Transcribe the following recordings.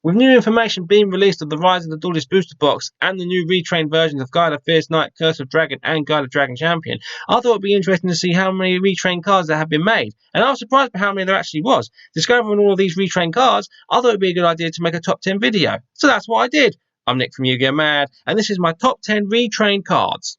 With new information being released of the rise of the Duelist booster box and the new retrained versions of GAIA Fierce Knight, Curse of Dragon and GAIA Dragon Champion, I thought it would be interesting to see how many retrained cards there have been made, and I was surprised by how many there actually was. Discovering all of these retrained cards, I thought it would be a good idea to make a top 10 video, so that's what I did. I'm Nick from Yu-Gi-Oh! Mad, and this is my top 10 retrained cards.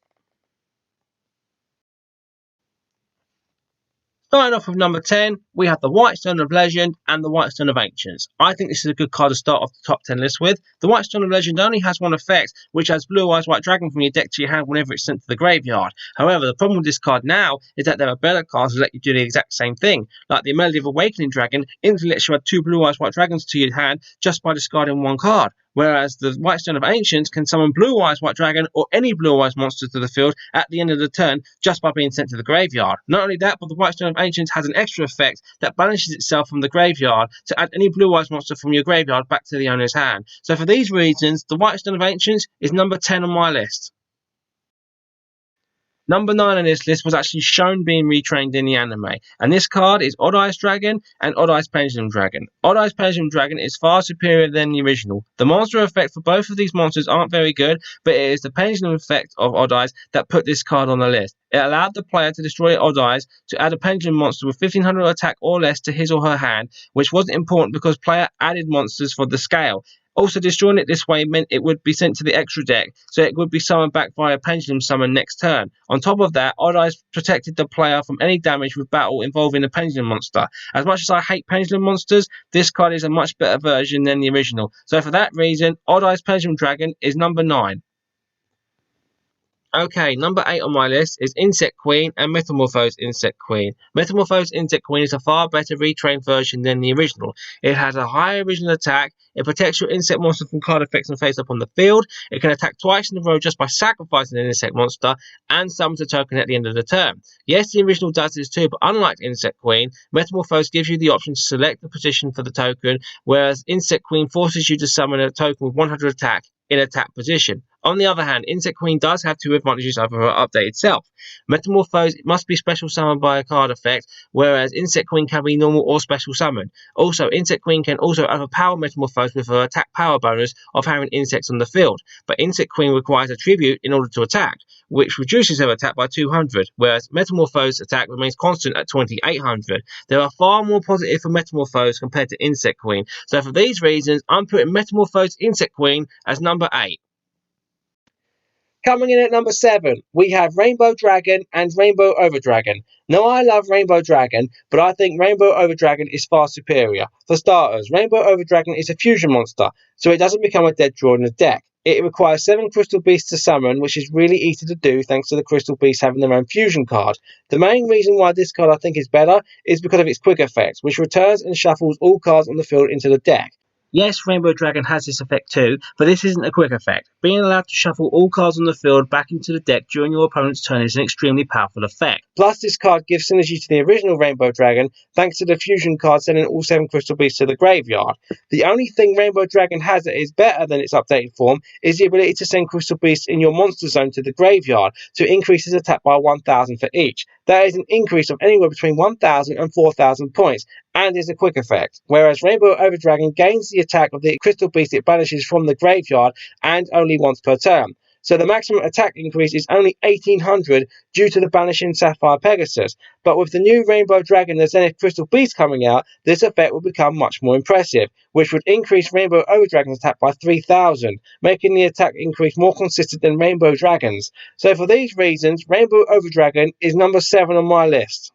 Starting off with number 10, we have the White Stone of Legend and the White Stone of Ancients. I think this is a good card to start off the top 10 list with. The White Stone of Legend only has one effect, which adds Blue Eyes White Dragon from your deck to your hand whenever it's sent to the graveyard. However, the problem with this card now is that there are better cards that let you do the exact same thing. Like the Melody of Awakening Dragon instantly lets you add 2 Blue Eyes White Dragons to your hand just by discarding one card. Whereas the White Stone of Ancients can summon Blue Eyes White Dragon or any Blue Eyes monster to the field at the end of the turn just by being sent to the graveyard. Not only that, but the White Stone of Ancients has an extra effect that banishes itself from the graveyard to add any Blue Eyes monster from your graveyard back to the owner's hand. So for these reasons, the White Stone of Ancients is number 10 on my list. Number 9 on this list was actually shown being retrained in the anime, and this card is Odd Eyes Dragon and Odd Eyes Pendulum Dragon. Odd Eyes Pendulum Dragon is far superior than the original. The monster effect for both of these monsters aren't very good, but it is the pendulum effect of Odd Eyes that put this card on the list. It allowed the player to destroy Odd Eyes to add a pendulum monster with 1500 attack or less to his or her hand, which wasn't important because player added monsters for the scale. Also, destroying it this way meant it would be sent to the extra deck, so it would be summoned back via pendulum summon next turn. On top of that, Odd Eyes protected the player from any damage with battle involving a pendulum monster. As much as I hate pendulum monsters, this card is a much better version than the original. So for that reason, Odd Eyes Pendulum Dragon is number 9. Okay, number 8 on my list is Insect Queen and Metamorphosed Insect Queen. Metamorphosed Insect Queen is a far better retrained version than the original. It has a higher original attack, it protects your insect monster from card effects and face up on the field, it can attack twice in a row just by sacrificing an insect monster, and summons a token at the end of the turn. Yes, the original does this too, but unlike Insect Queen, Metamorphosed gives you the option to select the position for the token, whereas Insect Queen forces you to summon a token with 100 attack in attack position. On the other hand, Insect Queen does have 2 advantages over her updated self. Metamorphosed must be special summoned by a card effect, whereas Insect Queen can be normal or special summoned. Also, Insect Queen can also overpower Metamorphosed with her attack power bonus of having insects on the field, but Insect Queen requires a tribute in order to attack, which reduces her attack by 200, whereas Metamorphosed's attack remains constant at 2800. There are far more positive for Metamorphosed compared to Insect Queen, so for these reasons, I'm putting Metamorphosed Insect Queen as number 8. Coming in at number 7, we have Rainbow Dragon and Rainbow Over Dragon. Now, I love Rainbow Dragon, but I think Rainbow Over Dragon is far superior. For starters, Rainbow Over Dragon is a fusion monster, so it doesn't become a dead draw in the deck. It requires 7 Crystal Beasts to summon, which is really easy to do thanks to the Crystal Beasts having their own fusion card. The main reason why this card I think is better is because of its quick effect, which returns and shuffles all cards on the field into the deck. Yes, Rainbow Dragon has this effect too, but this isn't a quick effect. Being allowed to shuffle all cards on the field back into the deck during your opponent's turn is an extremely powerful effect. Plus, this card gives synergy to the original Rainbow Dragon thanks to the fusion card sending all 7 Crystal Beasts to the graveyard. The only thing Rainbow Dragon has that is better than its updated form is the ability to send Crystal Beasts in your monster zone to the graveyard to increase its attack by 1000 for each. That is an increase of anywhere between 1000 and 4000 points, and is a quick effect, whereas Rainbow Over Dragon gains the attack of the Crystal Beast it banishes from the graveyard and only once per turn. So the maximum attack increase is only 1800 due to the banishing Sapphire Pegasus, but with the new Rainbow Dragon and Zenith Crystal Beast coming out, this effect will become much more impressive, which would increase Rainbow Over Dragon's attack by 3000, making the attack increase more consistent than Rainbow Dragon's. So for these reasons, Rainbow Over Dragon is number 7 on my list.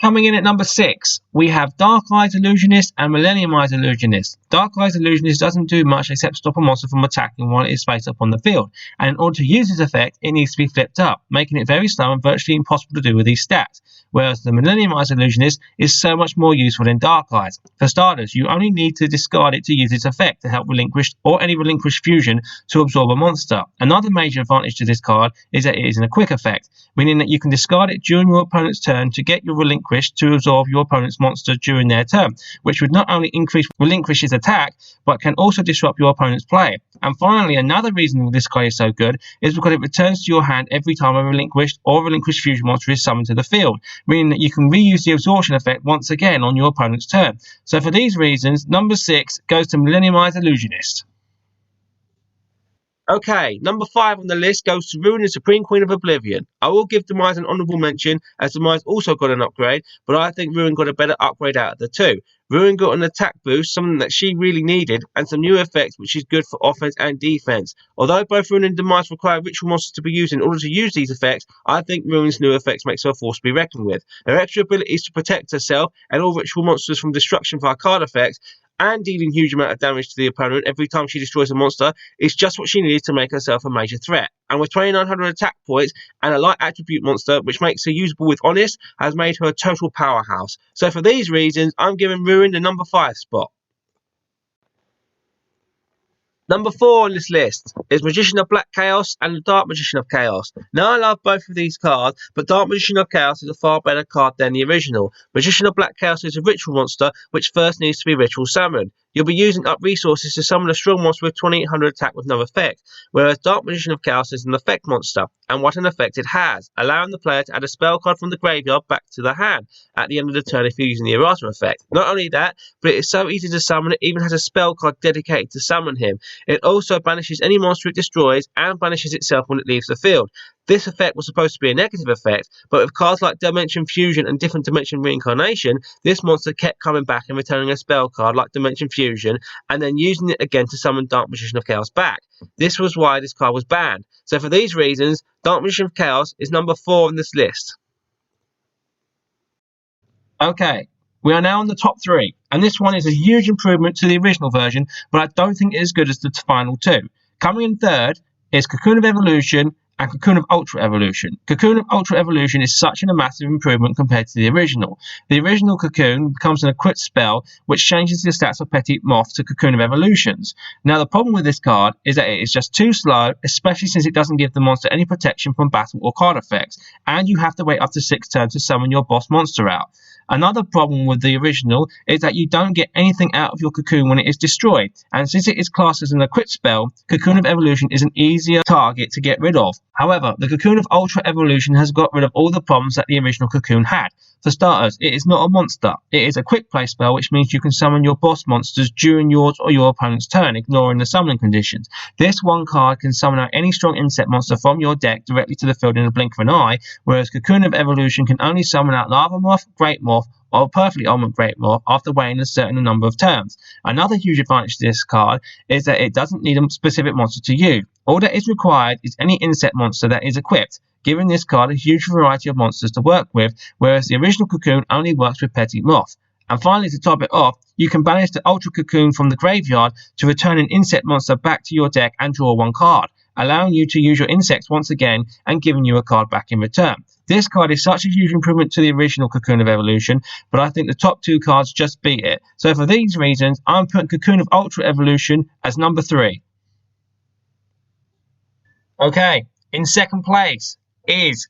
Coming in at number 6, we have Dark Eyes Illusionist and Millennium Eyes Illusionist. Dark Eyes Illusionist doesn't do much except stop a monster from attacking while it is face up on the field, and in order to use this effect, it needs to be flipped up, making it very slow and virtually impossible to do with these stats. Whereas the Millennium Eyes Illusionist is so much more useful than Dark Eyes. For starters, you only need to discard it to use its effect to help relinquish or any relinquished fusion to absorb a monster. Another major advantage to this card is that it is in a quick effect, meaning that you can discard it during your opponent's turn to get your relinquished to absorb your opponent's monster during their turn, which would not only increase relinquish's attack, but can also disrupt your opponent's play. And finally, another reason this card is so good is because it returns to your hand every time a relinquished fusion monster is summoned to the field, meaning that you can reuse the absorption effect once again on your opponent's turn. So for these reasons, number 6 goes to Millenniumized Illusionist. Okay, number 5 on the list goes to Ruin, the Supreme Queen of Oblivion. I will give Demise an honourable mention, as Demise also got an upgrade, but I think Ruin got a better upgrade out of the two. Ruin got an attack boost, something that she really needed, and some new effects which is good for offense and defense. Although both Ruin and Demise require ritual monsters to be used in order to use these effects, I think Ruin's new effects makes her a force to be reckoned with. Her extra ability is to protect herself and all ritual monsters from destruction via card effects, and dealing huge amount of damage to the opponent every time she destroys a monster is just what she needs to make herself a major threat. And with 2900 attack points and a light attribute monster, which makes her usable with Honest, has made her a total powerhouse. So for these reasons, I'm giving Ruin the number 5 spot. Number 4 on this list is Magician of Black Chaos and the Dark Magician of Chaos. Now, I love both of these cards, but Dark Magician of Chaos is a far better card than the original. Magician of Black Chaos is a ritual monster which first needs to be ritual summoned. You'll be using up resources to summon a strong monster with 2800 attack with no effect, whereas Dark Magician of Chaos is an effect monster, and what an effect it has, allowing the player to add a spell card from the graveyard back to the hand at the end of the turn if you're using the errata effect. Not only that, but it is so easy to summon, it even has a spell card dedicated to summon him. It also banishes any monster it destroys and banishes itself when it leaves the field. This effect was supposed to be a negative effect, but with cards like Dimension Fusion and Different Dimension Reincarnation, this monster kept coming back and returning a spell card like Dimension Fusion, and then using it again to summon Dark Magician of Chaos back. This was why this card was banned. So for these reasons, Dark Magician of Chaos is number 4 on this list. Okay, we are now on the top 3, and this one is a huge improvement to the original version, but I don't think it is as good as the final 2. Coming in third is Cocoon of Evolution and Cocoon of Ultra Evolution. Cocoon of Ultra Evolution is such a massive improvement compared to the original. The original Cocoon becomes an equipped spell which changes the stats of Petit Moth to Cocoon of Evolutions. Now the problem with this card is that it is just too slow, especially since it doesn't give the monster any protection from battle or card effects, and you have to wait up to 6 turns to summon your boss monster out. Another problem with the original is that you don't get anything out of your Cocoon when it is destroyed, and since it is classed as an equipped spell, Cocoon of Evolution is an easier target to get rid of. However, the Cocoon of Ultra Evolution has got rid of all the problems that the original Cocoon had. For starters, it is not a monster. It is a quick play spell, which means you can summon your boss monsters during yours or your opponent's turn, ignoring the summoning conditions. This one card can summon out any strong insect monster from your deck directly to the field in a blink of an eye, whereas Cocoon of Evolution can only summon out Lava Moth, Great Moth, or Perfectly Armored Great Moth after waiting a certain number of turns. Another huge advantage to this card is that it doesn't need a specific monster to use. All that is required is any insect monster that is equipped, giving this card a huge variety of monsters to work with, whereas the original Cocoon only works with Petit Moth. And finally, to top it off, you can banish the Ultra Cocoon from the graveyard to return an insect monster back to your deck and draw one card, allowing you to use your insects once again and giving you a card back in return. This card is such a huge improvement to the original Cocoon of Evolution, but I think the top 2 cards just beat it. So for these reasons, I'm putting Cocoon of Ultra Evolution as number 3. Okay, in second place is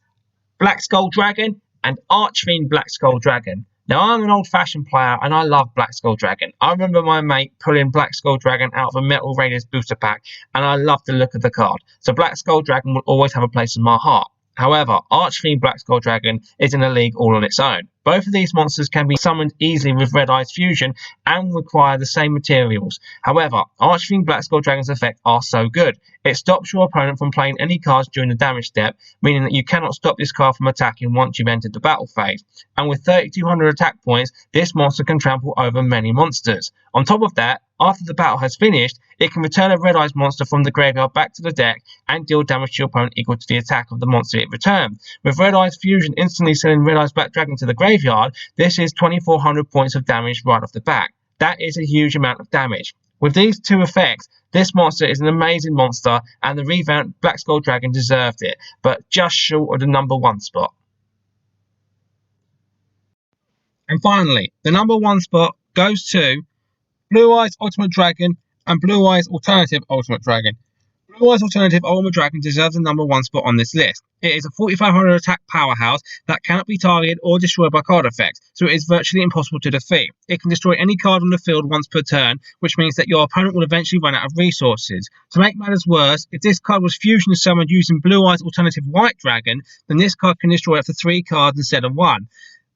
Black Skull Dragon and Archfiend Black Skull Dragon. Now, I'm an old-fashioned player, and I love Black Skull Dragon. I remember my mate pulling Black Skull Dragon out of a Metal Raiders booster pack, and I love the look of the card. So Black Skull Dragon will always have a place in my heart. However, Archfiend Black Skull Dragon is in a league all on its own. Both of these monsters can be summoned easily with Red Eyes Fusion and require the same materials. However, Archfiend Black Skull Dragon's effects are so good. It stops your opponent from playing any cards during the damage step, meaning that you cannot stop this card from attacking once you've entered the battle phase. And with 3200 attack points, this monster can trample over many monsters. On top of that, after the battle has finished, it can return a Red Eyes monster from the graveyard back to the deck and deal damage to your opponent equal to the attack of the monster it returned. With Red Eyes Fusion instantly sending Red Eyes Black Dragon to the graveyard, this is 2400 points of damage right off the bat. That is a huge amount of damage. With these 2 effects, this monster is an amazing monster, and the revamped Black Skull Dragon deserved it, but just short of the number 1 spot. And finally, the number 1 spot goes to Blue Eyes Ultimate Dragon and Blue Eyes Alternative Ultimate Dragon. Blue Eyes Alternative Ultimate Dragon deserves the number 1 spot on this list. It is a 4500 attack powerhouse that cannot be targeted or destroyed by card effects, so it is virtually impossible to defeat. It can destroy any card on the field once per turn, which means that your opponent will eventually run out of resources. To make matters worse, if this card was fusion summoned using Blue Eyes Alternative White Dragon, then this card can destroy up to 3 cards instead of 1.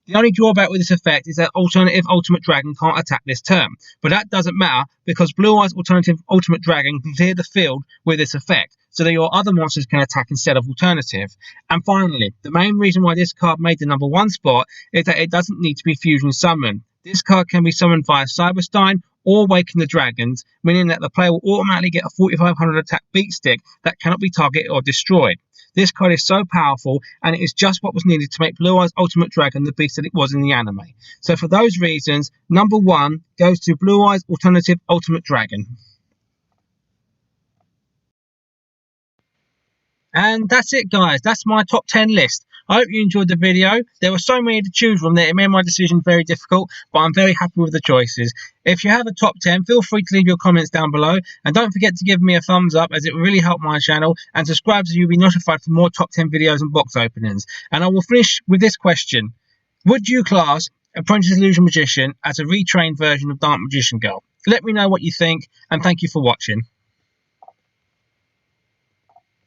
The only drawback with this effect is that Alternative Ultimate Dragon can't attack this turn, but that doesn't matter because Blue Eyes Alternative Ultimate Dragon can clear the field with this effect, so that your other monsters can attack instead of Alternative. And finally, the main reason why this card made the number 1 spot is that it doesn't need to be fusion summoned. This card can be summoned via Cyberstein or Waken the Dragons, meaning that the player will automatically get a 4500 attack beat stick that cannot be targeted or destroyed. This card is so powerful, and it is just what was needed to make Blue Eyes Ultimate Dragon the beast that it was in the anime. So for those reasons, number 1 goes to Blue Eyes Alternative Ultimate Dragon. And that's it, guys. That's my top 10 list. I hope you enjoyed the video. There were so many to choose from that it made my decision very difficult, but I'm very happy with the choices. If you have a top 10, feel free to leave your comments down below, and don't forget to give me a thumbs up as it really helped my channel, and subscribe so you'll be notified for more top 10 videos and box openings. And I will finish with this question. Would you class Apprentice Illusion Magician as a retrained version of Dark Magician Girl? Let me know what you think, and thank you for watching.